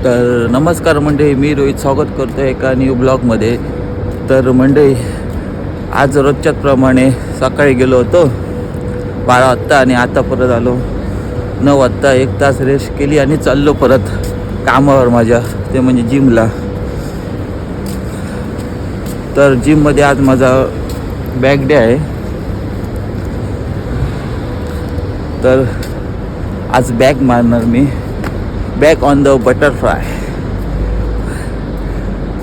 तर नमस्कार मंडळी, मी रोहित स्वागत करतो एका न्यू ब्लॉगमध्ये. तर मंडळी, आज रोजच्याच प्रमाणे सकाळी गेलो होतो 12 वाजता आणि आता परत आलो 9 वाजता. 1 तास रेस्ट केली आणि चाललो परत कामावर माझ्या, ते म्हणजे जिमला. तर जिममध्ये आज माझा बॅक डे आहे. तर आज बॅक मारणार मी, back on the butterfly.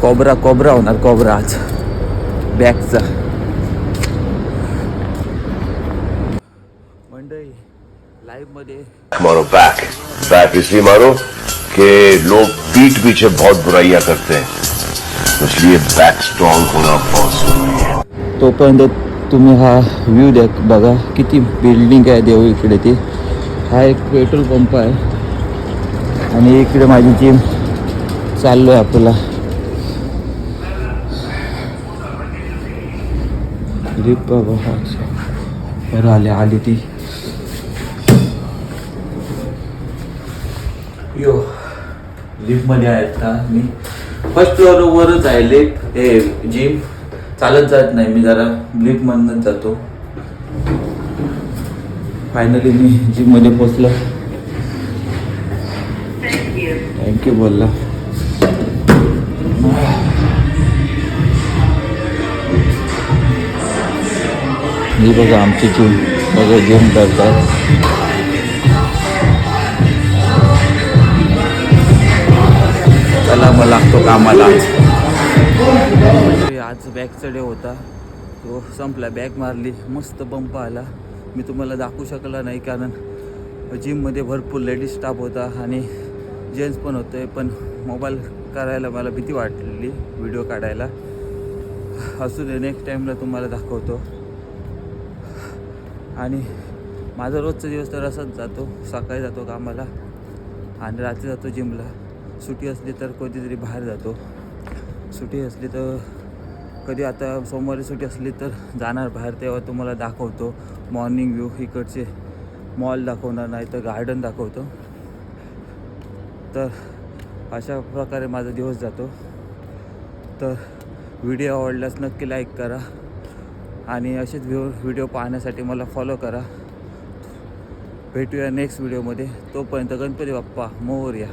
Cobra होणार, कोब्रा आज बॅकचा. मंडळी लाईव्हमध्ये मारो बैक इसलिए मारो कि लोग पीठ पीछे बहुत बुराइयां करते हैं, इसलिए बैक स्ट्रॉन्ग होना बहुत जरूरी है. तोपर्यंत तुम्ही हा व्ह्यू बघा, किती बिल्डिंग आहे देऊ इकडे. ती हा एक पेट्रोल पंप आहे आणि इकडे माझी जिम चाललो आहे आपला. लिफ्ट बघा, बरं आली ती. यो लिफ्टमध्ये आहे आता मी. फर्स्ट फ्लोअरवरच आहे लिफ्ट, हे जिम. चालत जात नाही मी, जरा लिफ्टमधूनच जातो. फायनली मी जिममध्ये पोचलो. थँक्यू बोलला. ही बघा आमची जिम, सगळे जिम करतात. चला मग लागतो कामाला. आज बॅकचा डे होता, तो संपला. बॅक मारली, मस्त बंप आला. मी तुम्हाला दाखवू शकला नाही कारण जिममध्ये भरपूर लेडीज स्टाफ होता आणि जेंट्स पण होते. पण मोबाईल करायला मला भीती वाटलेली, व्हिडिओ काढायला. असू दे, नेक्स्ट टाईमला तुम्हाला दाखवतो. आणि माझा रोजचा दिवस तर असाच जातो. सकाळी जातो कामाला आणि रात्री जातो जिमला. सुट्टी असली तर कधीतरी बाहेर जातो. सुट्टी असली तर कधी, आता सोमवारी सुट्टी असली तर जाणार बाहेर, तेव्हा तुम्हाला दाखवतो मॉर्निंग व्ह्यू. इकडचे मॉल दाखवणार, नाही तर गार्डन दाखवतो. तर अशा प्रकारे माझा दिवस जातो. तर व्हिडिओ आवडल्यास नक्की लाईक करा आणि असेच व्हिडिओ पाहण्यासाठी मला फॉलो करा. भेटूया नेक्स्ट व्हिडिओमध्ये. तोपर्यंत गणपती बाप्पा मोरया.